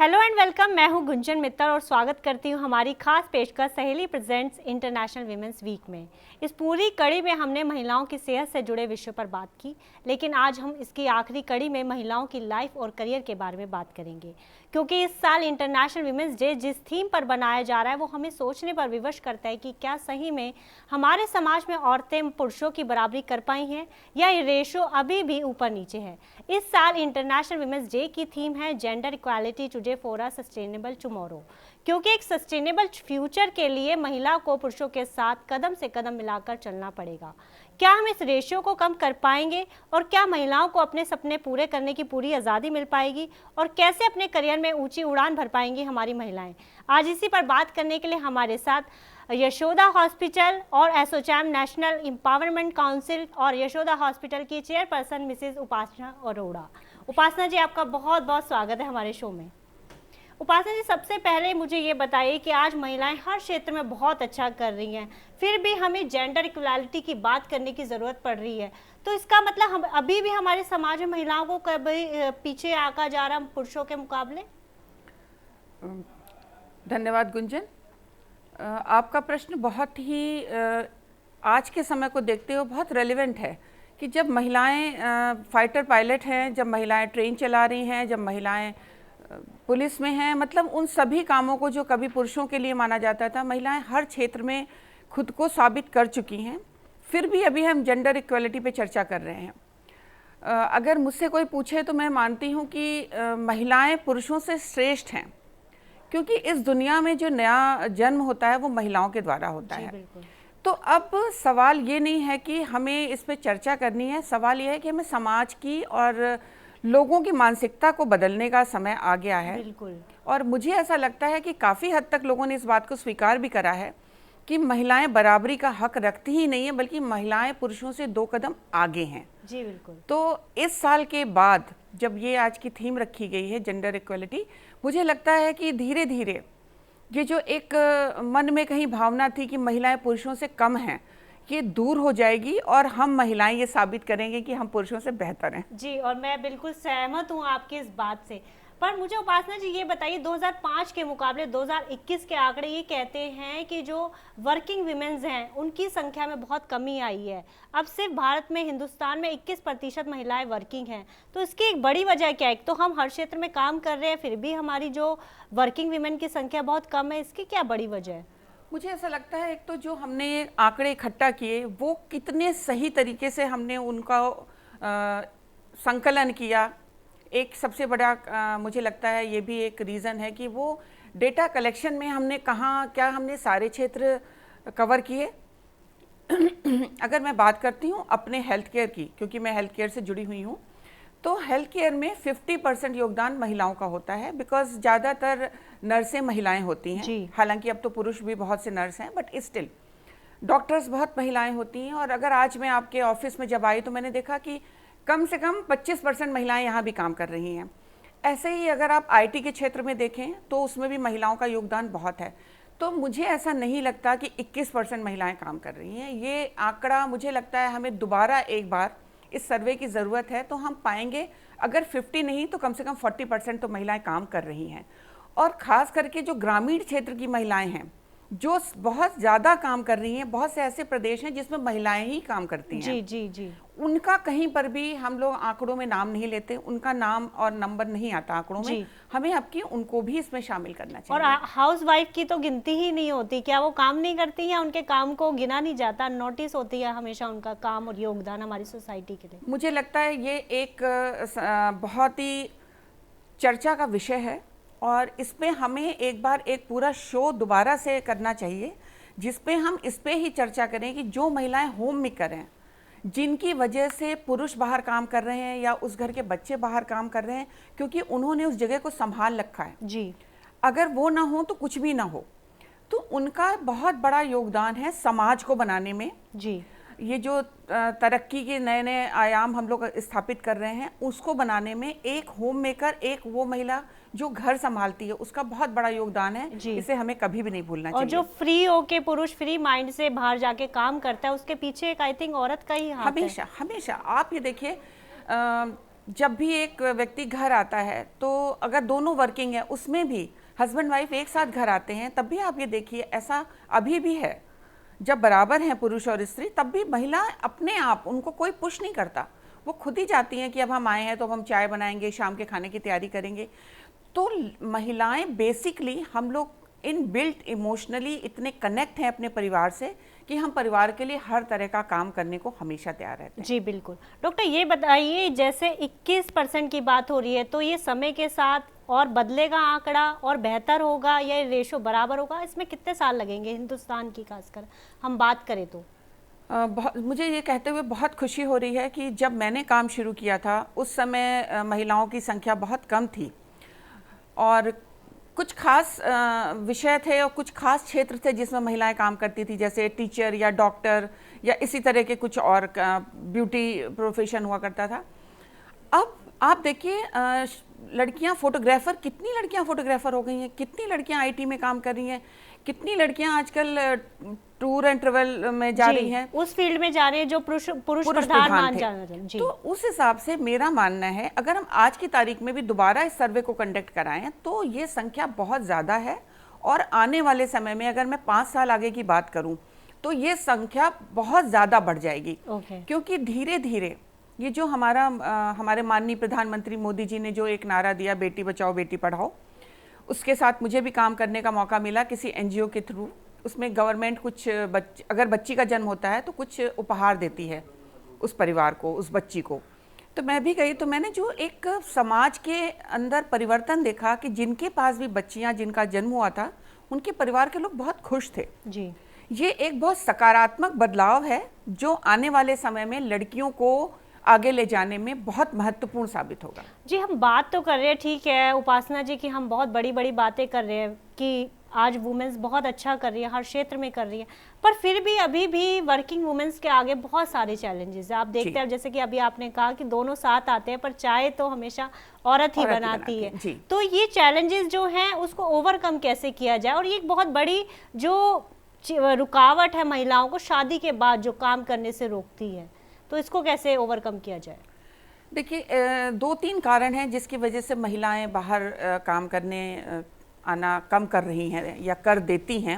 Hello and welcome. मैं हूं गुंजन मित्तल और स्वागत करती हूं हमारी खास पेशकश सहेली प्रेजेंट्स इंटरनेशनल वीमेंस वीक में। इस पूरी कड़ी में हमने महिलाओं की सेहत से जुड़े विषयों पर बात की, लेकिन आज हम इसकी आखिरी कड़ी में महिलाओं की लाइफ और करियर के बारे में बात करेंगे, क्योंकि इस साल इंटरनेशनल वीमेंस डे जिस थीम पर बनाया जा रहा है वो हमें सोचने पर विवश करता है कि क्या सही में हमारे समाज में औरतें पुरुषों की बराबरी कर पाई हैं या ये रेशो अभी भी ऊपर नीचे है। इस साल इंटरनेशनल वीमेंस डे की थीम है gender equality today for a sustainable tomorrow, क्योंकि एक सस्टेनेबल फ्यूचर के लिए महिला को पुरुषों के साथ कदम से कदम मिलाकर चलना पड़ेगा। क्या हम इस रेशियो को कम कर पाएंगे और क्या महिलाओं को अपने सपने पूरे करने की पूरी आज़ादी मिल पाएगी और कैसे अपने करियर में ऊंची उड़ान भर पाएंगी हमारी महिलाएं। आज इसी पर बात करने के लिए हमारे साथ यशोदा हॉस्पिटल और एसोचैम नेशनल एम्पावरमेंट काउंसिल और यशोदा हॉस्पिटल की चेयरपर्सन मिसेस उपासना अरोड़ा। उपासना जी, आपका बहुत बहुत स्वागत है हमारे शो में। उपासना जी, सबसे पहले मुझे ये बताइए कि आज महिलाएं हर क्षेत्र में बहुत अच्छा कर रही हैं, फिर भी हमें जेंडर इक्वालिटी की बात करने की ज़रूरत पड़ रही है। तो इसका मतलब हम अभी भी हमारे समाज में महिलाओं को कभी पीछे आका जा रहा पुरुषों के मुकाबले। धन्यवाद गुंजन। आपका प्रश्न बहुत ही आज के समय को देखते हुए बहुत रेलेवेंट है कि जब महिलाएं फाइटर पायलट हैं, जब महिलाएं ट्रेन चला रही हैं, जब महिलाएं पुलिस में हैं, मतलब उन सभी कामों को जो कभी पुरुषों के लिए माना जाता था, महिलाएं हर क्षेत्र में खुद को साबित कर चुकी हैं। फिर भी अभी हम जेंडर इक्वालिटी पे चर्चा कर रहे हैं। अगर मुझसे कोई पूछे तो मैं मानती हूँ कि महिलाएं पुरुषों से श्रेष्ठ हैं, क्योंकि इस दुनिया में जो नया जन्म होता है वो महिलाओं के द्वारा होता है। तो अब सवाल ये नहीं है कि हमें इस पे चर्चा करनी है, सवाल ये है कि हमें समाज की और लोगों की मानसिकता को बदलने का समय आ गया है। बिल्कुल। और मुझे ऐसा लगता है कि काफ़ी हद तक लोगों ने इस बात को स्वीकार भी करा है कि महिलाएं बराबरी का हक रखती ही नहीं है, बल्कि महिलाएं पुरुषों से 2 कदम आगे हैं। जी बिल्कुल। तो इस साल के बाद जब ये आज की थीम रखी गई है जेंडर इक्वलिटी, मुझे लगता है कि धीरे धीरे ये जो एक मन में कहीं भावना थी कि महिलाएं पुरुषों से कम हैं, ये दूर हो जाएगी और हम महिलाएं ये साबित करेंगे कि हम पुरुषों से बेहतर हैं। जी, और मैं बिल्कुल सहमत हूँ आपकी इस बात से। पर मुझे उपासना जी ये बताइए, 2005 के मुकाबले 2021 के आंकड़े ये कहते हैं कि जो वर्किंग विमेन्स हैं उनकी संख्या में बहुत कमी आई है। अब सिर्फ भारत में, हिंदुस्तान में 21% महिलाएं वर्किंग हैं। तो इसकी एक बड़ी वजह क्या है? एक तो हम हर क्षेत्र में काम कर रहे हैं, फिर भी हमारी जो वर्किंग विमेन की संख्या बहुत कम है, इसकी क्या बड़ी वजह है? मुझे ऐसा लगता है, एक तो जो हमने आंकड़े इकट्ठा किए वो कितने सही तरीके से हमने उनका संकलन किया। एक सबसे बड़ा मुझे लगता है ये भी एक रीज़न है कि वो डेटा कलेक्शन में हमने कहाँ क्या हमने सारे क्षेत्र कवर किए। अगर मैं बात करती हूँ अपने हेल्थ केयर की, क्योंकि मैं हेल्थ केयर से जुड़ी हुई हूँ, तो हेल्थ केयर में 50% योगदान महिलाओं का होता है, बिकॉज ज़्यादातर नर्सें महिलाएं होती हैं। हालांकि अब तो पुरुष भी बहुत से नर्स हैं, बट स्टिल डॉक्टर्स बहुत महिलाएं होती हैं। और अगर आज मैं आपके ऑफिस में जब आई तो मैंने देखा कि कम से कम 25% महिलाएं यहाँ भी काम कर रही हैं। ऐसे ही अगर आप आईटी के क्षेत्र में देखें तो उसमें भी महिलाओं का योगदान बहुत है। तो मुझे ऐसा नहीं लगता कि 21% महिलाएं काम कर रही हैं। ये आंकड़ा मुझे लगता है हमें दोबारा एक बार इस सर्वे की ज़रूरत है, तो हम पाएंगे अगर 50 नहीं तो कम से कम 40% तो महिलाएं काम कर रही हैं। और ख़ास करके जो ग्रामीण क्षेत्र की महिलाएं हैं जो बहुत ज़्यादा काम कर रही हैं, बहुत से ऐसे प्रदेश हैं जिसमें महिलाएं ही काम करती हैं। जी जी जी। उनका कहीं पर भी हम लोग आंकड़ों में नाम नहीं लेते, उनका नाम और नंबर नहीं आता आंकड़ों में। हमें अब की उनको भी इसमें शामिल करना चाहिए। और हाउस वाइफ की तो गिनती ही नहीं होती, क्या वो काम नहीं करती या उनके काम को गिना नहीं जाता? नोटिस होती है हमेशा उनका काम और योगदान हमारी सोसाइटी के लिए। मुझे लगता है ये एक बहुत ही चर्चा का विषय है और इस पे हमें एक बार एक पूरा शो दोबारा से करना चाहिए, जिस पे हम इस पे ही चर्चा करें कि जो महिलाएं होम मेकर हैं, जिनकी वजह से पुरुष बाहर काम कर रहे हैं या उस घर के बच्चे बाहर काम कर रहे हैं, क्योंकि उन्होंने उस जगह को संभाल रखा है जी। अगर वो ना हो तो कुछ भी ना हो, तो उनका बहुत बड़ा योगदान है समाज को बनाने में जी। ये जो तरक्की के नए नए आयाम हम लोग स्थापित कर रहे हैं उसको बनाने में एक होम मेकर, एक वो महिला जो घर संभालती है, उसका बहुत बड़ा योगदान है। इसे हमें कभी भी नहीं भूलना चाहिए। और जो फ्री होके पुरुष फ्री माइंड से बाहर जाके काम करता है, उसके पीछे एक आई थिंक औरत का ही हाथ हमेशा है। हमेशा आप ये देखिए जब भी एक व्यक्ति घर आता है तो अगर दोनों वर्किंग है, उसमें भी हस्बैंड वाइफ एक साथ घर आते हैं, तब भी आप ये देखिए ऐसा अभी भी है। जब बराबर हैं पुरुष और स्त्री, तब भी महिला अपने आप, उनको कोई पुश नहीं करता, वो खुद ही जाती हैं कि अब हम आए हैं तो अब हम चाय बनाएंगे, शाम के खाने की तैयारी करेंगे। तो महिलाएं बेसिकली, हम लोग इन बिल्ट इमोशनली इतने कनेक्ट हैं अपने परिवार से कि हम परिवार के लिए हर तरह का काम करने को हमेशा तैयार रहते हैं। जी बिल्कुल। डॉक्टर ये बताइए, जैसे 21% की बात हो रही है, तो ये समय के साथ और बदलेगा आंकड़ा और बेहतर होगा, या रेशो बराबर होगा? इसमें कितने साल लगेंगे हिंदुस्तान की खासकर हम बात करें तो? मुझे ये कहते हुए बहुत खुशी हो रही है कि जब मैंने काम शुरू किया था उस समय महिलाओं की संख्या बहुत कम थी, और कुछ खास विषय थे और कुछ खास क्षेत्र थे जिसमें महिलाएं काम करती थी, जैसे टीचर या डॉक्टर या इसी तरह के कुछ और ब्यूटी प्रोफेशन हुआ करता था। अब आप देखिए लड़कियां फोटोग्राफर, कितनी लड़कियां फोटोग्राफर हो गई हैं, कितनी लड़कियां आईटी में काम कर रही हैं, कितनी लड़कियां आजकल टूर एंड ट्रेवल में जा रही हैं, उस फील्ड में जा रही है जो पुरुष प्रधान मान जाना जी। तो उस हिसाब से मेरा मानना है, अगर हम आज की तारीख में भी दोबारा इस सर्वे को कंडक्ट कराएं तो ये संख्या बहुत ज़्यादा है, और आने वाले समय में अगर मैं 5 साल आगे की बात करूं तो ये संख्या बहुत ज़्यादा बढ़ जाएगी। क्योंकि धीरे धीरे ये जो हमारे माननीय प्रधानमंत्री मोदी जी ने जो एक नारा दिया, बेटी बचाओ बेटी पढ़ाओ, उसके साथ मुझे भी काम करने का मौका मिला किसी एनजीओ के थ्रू। उसमें गवर्नमेंट कुछ अगर बच्ची का जन्म होता है तो कुछ उपहार देती है उस परिवार को, उस बच्ची को। तो मैं भी गई, तो मैंने जो एक समाज के अंदर परिवर्तन देखा कि जिनके पास भी बच्चियां, जिनका जन्म हुआ था, उनके परिवार के लोग बहुत खुश थे जी। ये एक बहुत सकारात्मक बदलाव है जो आने वाले समय में लड़कियों को आगे ले जाने में बहुत महत्वपूर्ण साबित होगा। जी, हम बात तो कर रहे हैं, ठीक है उपासना जी, कि हम बहुत बड़ी बड़ी बातें कर रहे हैं कि आज वुमेन्स बहुत अच्छा कर रही है, हर क्षेत्र में कर रही है, पर फिर भी अभी भी वर्किंग वुमेन्स के आगे बहुत सारे चैलेंजेस है। आप देखते हैं, जैसे कि अभी आपने कहा कि दोनों साथ आते हैं, पर चाय तो हमेशा औरत ही बनाती है। तो ये चैलेंजेस जो हैं उसको ओवरकम कैसे किया जाए? और ये एक बहुत बड़ी जो रुकावट है महिलाओं को शादी के बाद जो काम करने से रोकती है, तो इसको कैसे ओवरकम किया जाए? देखिए 2-3 कारण हैं जिसकी वजह से महिलाएं बाहर काम करने आना कम कर रही हैं या कर देती हैं।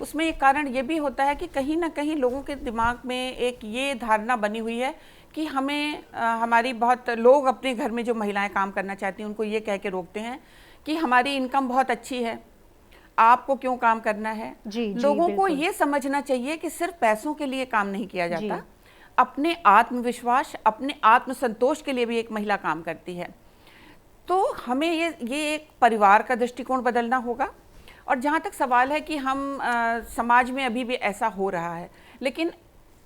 उसमें एक कारण ये भी होता है कि कहीं ना कहीं लोगों के दिमाग में एक ये धारणा बनी हुई है कि हमें हमारी बहुत लोग अपने घर में जो महिलाएं काम करना चाहती हैं उनको ये कह के रोकते हैं कि हमारी इनकम बहुत अच्छी है, आपको क्यों काम करना है। लोगों को ये समझना चाहिए कि सिर्फ पैसों के लिए काम नहीं किया जाता, अपने आत्मविश्वास, अपने आत्मसंतोष के लिए भी एक महिला काम करती है। तो हमें ये एक परिवार का दृष्टिकोण बदलना होगा। और जहाँ तक सवाल है कि हम समाज में अभी भी ऐसा हो रहा है, लेकिन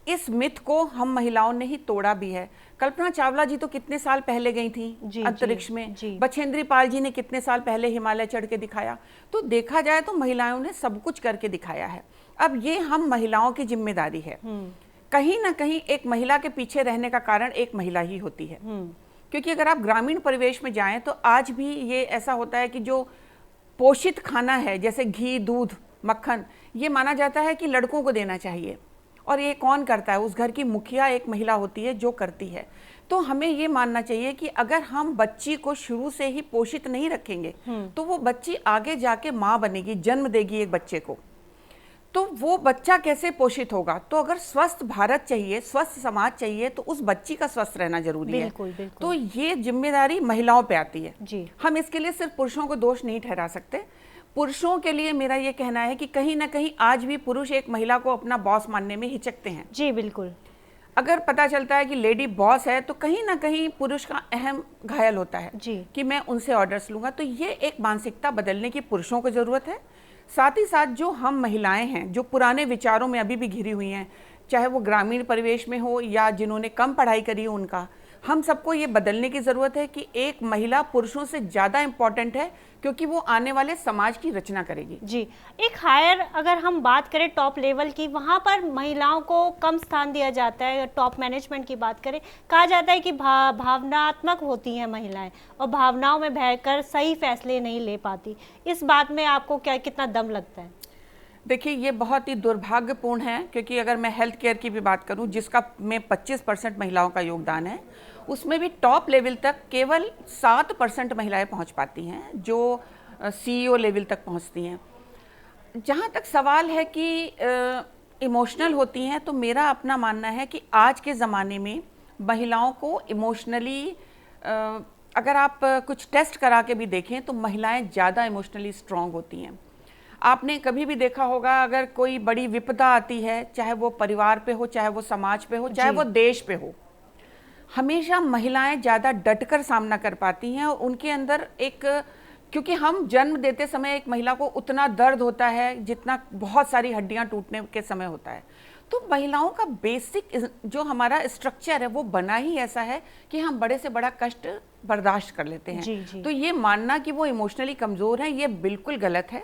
इस मिथ को हम महिलाओं ने ही तोड़ा भी है। कल्पना चावला जी तो कितने साल पहले गई थी अंतरिक्ष में, बछेंद्री पाल जी ने कितने साल पहले हिमालय चढ़ के दिखाया। तो देखा जाए तो महिलाओं ने सब कुछ करके दिखाया है। अब ये हम महिलाओं की जिम्मेदारी है। कहीं ना कहीं एक महिला के पीछे रहने का कारण एक महिला ही होती है, क्योंकि अगर आप ग्रामीण परिवेश में जाएं तो आज भी ये ऐसा होता है कि जो पोषित खाना है जैसे घी, दूध, मक्खन, ये माना जाता है कि लड़कों को देना चाहिए, और ये कौन करता है? उस घर की मुखिया एक महिला होती है जो करती है। तो हमें ये मानना चाहिए कि अगर हम बच्ची को शुरू से ही पोषित नहीं रखेंगे तो वो बच्ची आगे जाके माँ बनेगी, जन्म देगी एक बच्चे को, तो वो बच्चा कैसे पोषित होगा? तो अगर स्वस्थ भारत चाहिए, स्वस्थ समाज चाहिए, तो उस बच्ची का स्वस्थ रहना जरूरी है। तो ये जिम्मेदारी महिलाओं पे आती है जी। हम इसके लिए सिर्फ पुरुषों को दोष नहीं ठहरा सकते। पुरुषों के लिए मेरा ये कहना है कि कहीं ना कहीं आज भी पुरुष एक महिला को अपना बॉस मानने में हिचकते हैं। जी बिल्कुल। अगर पता चलता है कि लेडी बॉस है तो कहीं ना कहीं पुरुष का अहम घायल होता है जी। कि मैं उनसे ऑर्डर्स लूंगा। तो ये एक मानसिकता बदलने की पुरुषों को जरूरत है। साथ ही साथ जो हम महिलाएं हैं जो पुराने विचारों में अभी भी घिरी हुई हैं, चाहे वो ग्रामीण परिवेश में हो या जिन्होंने कम पढ़ाई करी हो उनका, हम सबको ये बदलने की ज़रूरत है कि एक महिला पुरुषों से ज़्यादा इम्पॉर्टेंट है, क्योंकि वो आने वाले समाज की रचना करेगी जी। एक हायर अगर हम बात करें टॉप लेवल की, वहाँ पर महिलाओं को कम स्थान दिया जाता है। टॉप मैनेजमेंट की बात करें, कहा जाता है कि भावनात्मक होती हैं महिलाएं और भावनाओं में बहकर सही फैसले नहीं ले पाती। इस बात में आपको क्या कितना दम लगता है? देखिए, ये बहुत ही दुर्भाग्यपूर्ण है, क्योंकि अगर मैं हेल्थ केयर की भी बात करूं, जिसका में 25% महिलाओं का योगदान है, उसमें भी टॉप लेवल तक केवल 7% महिलाएं पहुंच पाती हैं, जो सीईओ लेवल तक पहुंचती हैं। जहां तक सवाल है कि इमोशनल होती हैं, तो मेरा अपना मानना है कि आज के ज़माने में महिलाओं को इमोशनली, अगर आप कुछ टेस्ट करा के भी देखें तो महिलाएं ज़्यादा इमोशनली स्ट्रांग होती हैं। आपने कभी भी देखा होगा, अगर कोई बड़ी विपदा आती है, चाहे वो परिवार पे हो, चाहे वो समाज पे हो, चाहे वो देश पे हो, हमेशा महिलाएं ज़्यादा डटकर सामना कर पाती हैं। और उनके अंदर एक, क्योंकि हम जन्म देते समय एक महिला को उतना दर्द होता है जितना बहुत सारी हड्डियां टूटने के समय होता है। तो महिलाओं का बेसिक जो हमारा स्ट्रक्चर है वो बना ही ऐसा है कि हम बड़े से बड़ा कष्ट बर्दाश्त कर लेते हैं। जी। तो ये मानना कि वो इमोशनली कमज़ोर है, ये बिल्कुल गलत है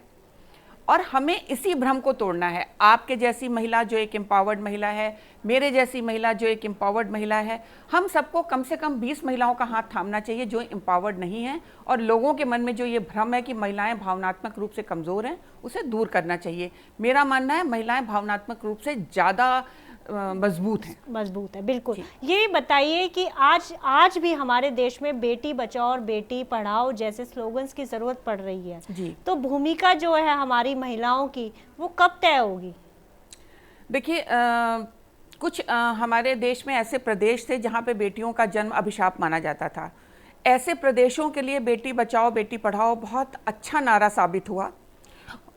और हमें इसी भ्रम को तोड़ना है। आपके जैसी महिला जो एक एम्पावर्ड महिला है, मेरे जैसी महिला जो एक एम्पावर्ड महिला है, हम सबको कम से कम 20 महिलाओं का हाथ थामना चाहिए जो एम्पावर्ड नहीं हैं, और लोगों के मन में जो ये भ्रम है कि महिलाएं भावनात्मक रूप से कमज़ोर हैं, उसे दूर करना चाहिए। मेरा मानना है महिलाएं भावनात्मक रूप से ज़्यादा मजबूत है। बिल्कुल। ये भी बताइए कि आज भी हमारे देश में बेटी बचाओ और बेटी पढ़ाओ जैसे स्लोगन्स की ज़रूरत पड़ रही है जी। तो भूमिका जो है हमारी महिलाओं की वो कब तय होगी? देखिए, कुछ हमारे देश में ऐसे प्रदेश थे जहाँ पे बेटियों का जन्म अभिशाप माना जाता था। ऐसे प्रदेशों के लिए बेटी बचाओ बेटी पढ़ाओ बहुत अच्छा नारा साबित हुआ।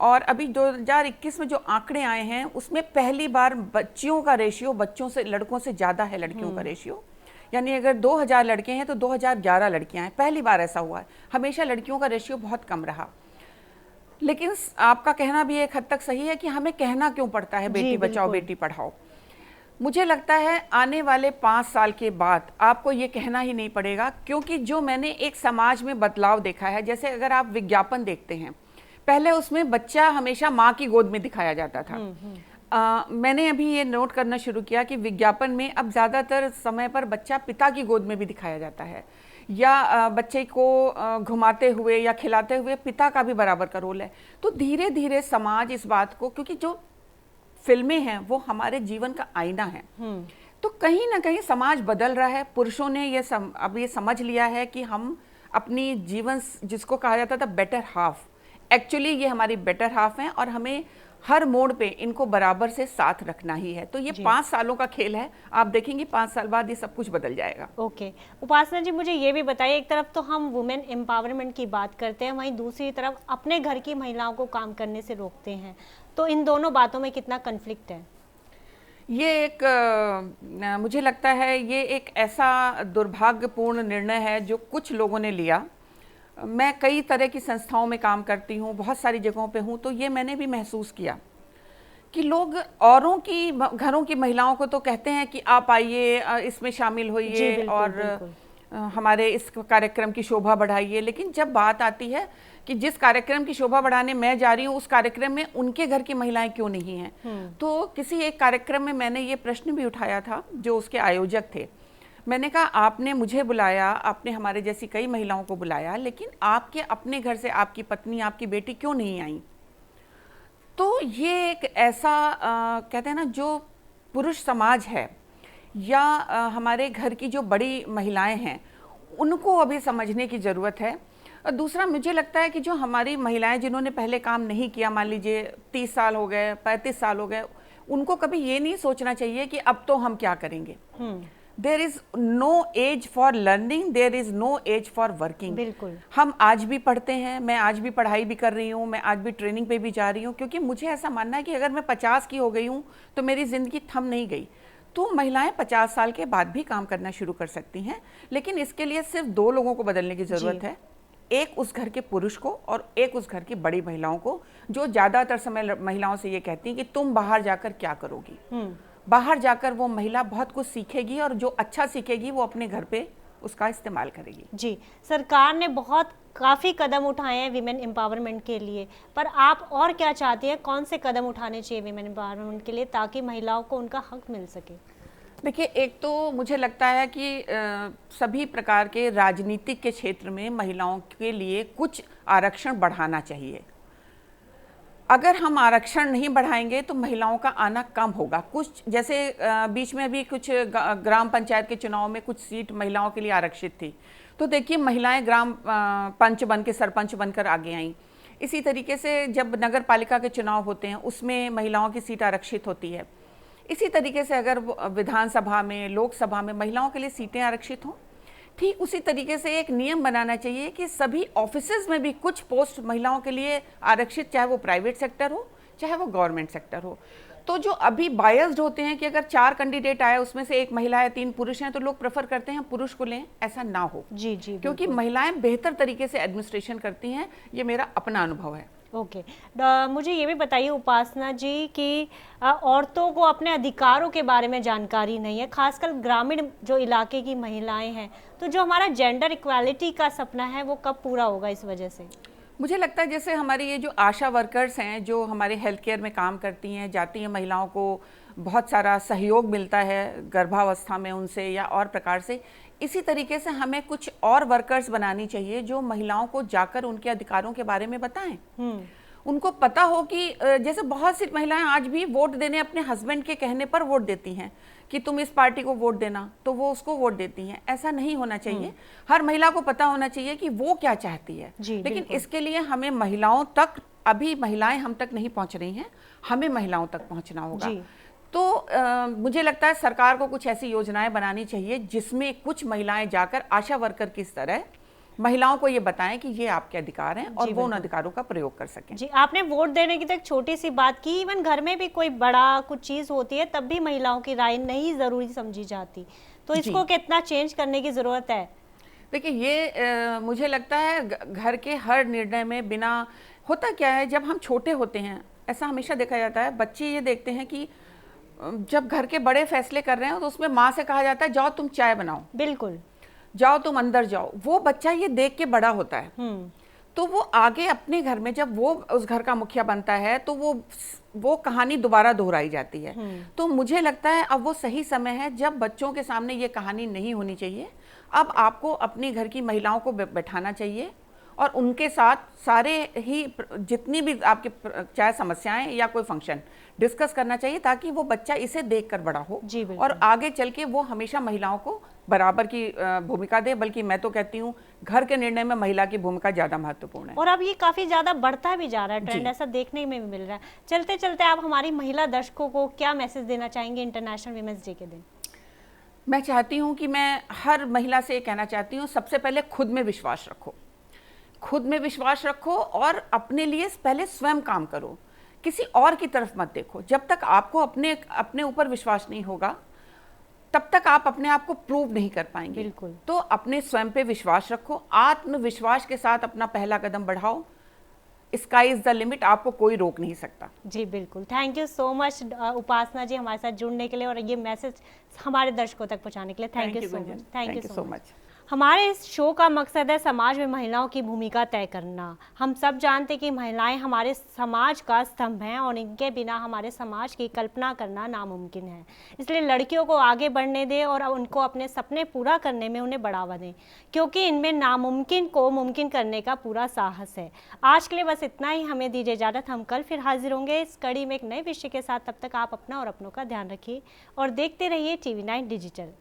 और अभी 2021 में जो आंकड़े आए हैं उसमें पहली बार बच्चियों का रेशियो बच्चों से, लड़कों से ज़्यादा है लड़कियों का रेशियो। यानी अगर 2000 लड़के हैं तो 2011 लड़कियां हैं, पहली बार ऐसा हुआ है। हमेशा लड़कियों का रेशियो बहुत कम रहा। लेकिन आपका कहना भी एक हद तक सही है कि हमें कहना क्यों पड़ता है बेटी बचाओ बेटी पढ़ाओ। मुझे लगता है आने वाले 5 साल के बाद आपको ये कहना ही नहीं पड़ेगा, क्योंकि जो मैंने एक समाज में बदलाव देखा है, जैसे अगर आप विज्ञापन देखते हैं, पहले उसमें बच्चा हमेशा माँ की गोद में दिखाया जाता था। मैंने अभी ये नोट करना शुरू किया कि विज्ञापन में अब ज़्यादातर समय पर बच्चा पिता की गोद में भी दिखाया जाता है, या बच्चे को घुमाते हुए या खिलाते हुए पिता का भी बराबर का रोल है। तो धीरे धीरे समाज इस बात को, क्योंकि जो फिल्में हैं वो हमारे जीवन का आईना है, तो कहीं ना कहीं समाज बदल रहा है। पुरुषों ने अब ये समझ लिया है कि हम अपनी जीवन, जिसको कहा जाता था बेटर हाफ, एक्चुअली ये हमारी बेटर हाफ है और हमें हर मोड़ पे इनको बराबर से साथ रखना ही है। तो ये 5 सालों का खेल है, आप देखेंगे 5 साल बाद ये सब कुछ बदल जाएगा। ओके। उपासना जी, मुझे ये भी बताइए, एक तरफ तो हम वुमेन एम्पावरमेंट की बात करते हैं, वहीं दूसरी तरफ अपने घर की महिलाओं को काम करने से रोकते हैं, तो इन दोनों बातों में कितना कन्फ्लिक्ट है? ये एक मुझे लगता है ये एक ऐसा दुर्भाग्यपूर्ण निर्णय है जो कुछ लोगों ने लिया। मैं कई तरह की संस्थाओं में काम करती हूँ, बहुत सारी जगहों पे हूँ, तो ये मैंने भी महसूस किया कि लोग औरों की घरों की महिलाओं को तो कहते हैं कि आप आइए, इसमें शामिल होइए और हमारे इस कार्यक्रम की शोभा बढ़ाइए। लेकिन जब बात आती है कि जिस कार्यक्रम की शोभा बढ़ाने मैं जा रही हूँ उस कार्यक्रम में उनके घर की महिलाएं क्यों नहीं हैं, तो किसी एक कार्यक्रम में मैंने ये प्रश्न भी उठाया था जो उसके आयोजक थे। मैंने कहा, आपने मुझे बुलाया, आपने हमारे जैसी कई महिलाओं को बुलाया, लेकिन आपके अपने घर से आपकी पत्नी, आपकी बेटी क्यों नहीं आई? तो ये एक ऐसा कहते हैं ना, जो पुरुष समाज है या हमारे घर की जो बड़ी महिलाएं हैं उनको अभी समझने की ज़रूरत है। और दूसरा, मुझे लगता है कि जो हमारी महिलाएं जिन्होंने पहले काम नहीं किया, मान लीजिए 30 साल हो गए, 35 साल हो गए, उनको कभी ये नहीं सोचना चाहिए कि अब तो हम क्या करेंगे। There is no age for learning, there is no age for working. बिल्कुल। हम आज भी पढ़ते हैं, मैं आज भी पढ़ाई भी कर रही हूँ, मैं आज भी ट्रेनिंग पे भी जा रही हूँ, क्योंकि मुझे ऐसा मानना है कि अगर मैं 50 की हो गई हूँ तो मेरी ज़िंदगी थम नहीं गई। तो महिलाएं 50 साल के बाद भी काम करना शुरू कर सकती हैं, लेकिन इसके लिए सिर्फ 2 लोगों को बदलने की ज़रूरत है। एक उस घर के पुरुष को और एक उस घर की बड़ी महिलाओं को, जो ज़्यादातर समय महिलाओं से ये कहती हैं कि तुम बाहर जाकर क्या करोगी। बाहर जाकर वो महिला बहुत कुछ सीखेगी और जो अच्छा सीखेगी वो अपने घर पे उसका इस्तेमाल करेगी। जी, सरकार ने काफ़ी कदम उठाए हैं विमेन एम्पावरमेंट के लिए, पर आप और क्या चाहती हैं, कौन से कदम उठाने चाहिए विमेन एम्पावरमेंट के लिए ताकि महिलाओं को उनका हक मिल सके? देखिए, एक तो मुझे लगता है कि सभी प्रकार के राजनीतिक के क्षेत्र में महिलाओं के लिए कुछ आरक्षण बढ़ाना चाहिए। अगर हम आरक्षण नहीं बढ़ाएंगे तो महिलाओं का आना कम होगा। कुछ जैसे बीच में भी कुछ ग्राम पंचायत के चुनाव में कुछ सीट महिलाओं के लिए आरक्षित थी, तो देखिए महिलाएं ग्राम पंच बन के, सरपंच बनकर आगे आईं। इसी तरीके से जब नगर पालिका के चुनाव होते हैं उसमें महिलाओं की सीट आरक्षित होती है। इसी तरीके से अगर विधानसभा में, लोकसभा में महिलाओं के लिए सीटें आरक्षित हों, ठीक उसी तरीके से एक नियम बनाना चाहिए कि सभी ऑफिसेज में भी कुछ पोस्ट महिलाओं के लिए आरक्षित, चाहे वो प्राइवेट सेक्टर हो चाहे वो गवर्नमेंट सेक्टर हो। तो जो अभी बायस्ड होते हैं कि अगर 4 कैंडिडेट आए उसमें से 1 महिला है 3 पुरुष हैं, तो लोग प्रेफर करते हैं पुरुष को लें, ऐसा ना हो। जी जी, क्योंकि महिलाएं बेहतर तरीके से एडमिनिस्ट्रेशन करती हैं, ये मेरा अपना अनुभव है। ओके मुझे ये भी बताइए उपासना जी कि औरतों को अपने अधिकारों के बारे में जानकारी नहीं है, खासकर ग्रामीण जो इलाके की महिलाएं हैं, तो जो हमारा जेंडर इक्वालिटी का सपना है वो कब पूरा होगा इस वजह से? मुझे लगता है जैसे हमारी ये जो आशा वर्कर्स हैं जो हमारे हेल्थ केयर में काम करती हैं, जाती हैं, महिलाओं को बहुत सारा सहयोग मिलता है गर्भावस्था में उनसे या और प्रकार से, इसी तरीके से हमें कुछ और वर्कर्स बनानी चाहिए जो महिलाओं को जाकर उनके अधिकारों के बारे में बताएं। उनको पता हो कि जैसे बहुत सी महिलाएं आज भी वोट देने अपने हस्बैंड के कहने पर वोट देती हैं कि तुम इस पार्टी को वोट देना, तो वो उसको वोट देती हैं। ऐसा नहीं होना चाहिए। हर महिला को पता होना चाहिए कि वो क्या चाहती है। लेकिन इसके लिए हमें महिलाओं तक, अभी महिलाएं हम तक नहीं पहुंच रही हैं, हमें महिलाओं तक पहुंचना होगा। तो मुझे लगता है सरकार को कुछ ऐसी योजनाएं बनानी चाहिए जिसमें कुछ महिलाएं जाकर आशा वर्कर की तरह महिलाओं को ये बताएं कि ये आपके अधिकार हैं और वो उन अधिकारों का प्रयोग कर सकें। जी, आपने वोट देने की तो एक छोटी सी बात की, इवन घर में भी कोई बड़ा कुछ चीज होती है तब भी महिलाओं की राय नहीं जरूरी समझी जाती, तो इसको कितना चेंज करने की जरूरत है? देखिए ये मुझे लगता है घर के हर निर्णय में बिना, होता क्या है जब हम छोटे होते हैं ऐसा हमेशा देखा जाता है, बच्चे ये देखते हैं कि जब घर के बड़े फैसले कर रहे हैं तो उसमें माँ से कहा जाता है जाओ तुम चाय बनाओ, बिल्कुल जाओ तुम अंदर जाओ। वो बच्चा ये देख के बड़ा होता है, तो वो आगे अपने घर में जब वो उस घर का मुखिया बनता है तो वो कहानी दोबारा दोहराई जाती है। तो मुझे लगता है अब वो सही समय है जब बच्चों के सामने ये कहानी नहीं होनी चाहिए। अब आपको अपने घर की महिलाओं को बैठाना चाहिए और उनके साथ सारे ही जितनी भी आपके चाहे समस्याएं या कोई फंक्शन डिस्कस करना चाहिए ताकि वो बच्चा इसे देखकर बड़ा हो और आगे चल के वो हमेशा महिलाओं को बराबर की भूमिका दे। बल्कि मैं तो कहती हूँ घर के निर्णय में महिला की भूमिका ज्यादा महत्वपूर्ण है। और अब ये काफी ज्यादा बढ़ता भी जा रहा है ट्रेंड, ऐसा देखने में भी मिल रहा है। चलते चलते आप हमारी महिला दर्शकों को क्या मैसेज देना चाहेंगे इंटरनेशनल वीमेंस डे के दिन? मैं चाहती हूँ कि मैं हर महिला से कहना चाहती हूँ, सबसे पहले खुद में विश्वास रखो, खुद में विश्वास रखो और अपने लिए पहले स्वयं काम करो, किसी और की तरफ मत देखो। जब तक आपको अपने ऊपर विश्वास नहीं होगा तब तक आप अपने आप को प्रूव नहीं कर पाएंगे। बिल्कुल। तो अपने स्वयं पे विश्वास रखो, आत्मविश्वास के साथ अपना पहला कदम बढ़ाओ। स्काई इज द लिमिट, आपको कोई रोक नहीं सकता। जी बिल्कुल। थैंक यू सो मच उपासना जी हमारे साथ जुड़ने के लिए और ये मैसेज हमारे दर्शकों तक पहुंचाने के लिए। Thank you so much. Thank you so much. हमारे इस शो का मकसद है समाज में महिलाओं की भूमिका तय करना। हम सब जानते हैं कि महिलाएं हमारे समाज का स्तंभ हैं और इनके बिना हमारे समाज की कल्पना करना नामुमकिन है। इसलिए लड़कियों को आगे बढ़ने दें और उनको अपने सपने पूरा करने में उन्हें बढ़ावा दें, क्योंकि इनमें नामुमकिन को मुमकिन करने का पूरा साहस है। आज के लिए बस इतना ही, हमें दीजिए इजाज़त। हम कल फिर हाजिर होंगे इस कड़ी में एक नए विषय के साथ। तब तक आप अपना और अपनों का ध्यान रखिए और देखते रहिए TV9 डिजिटल।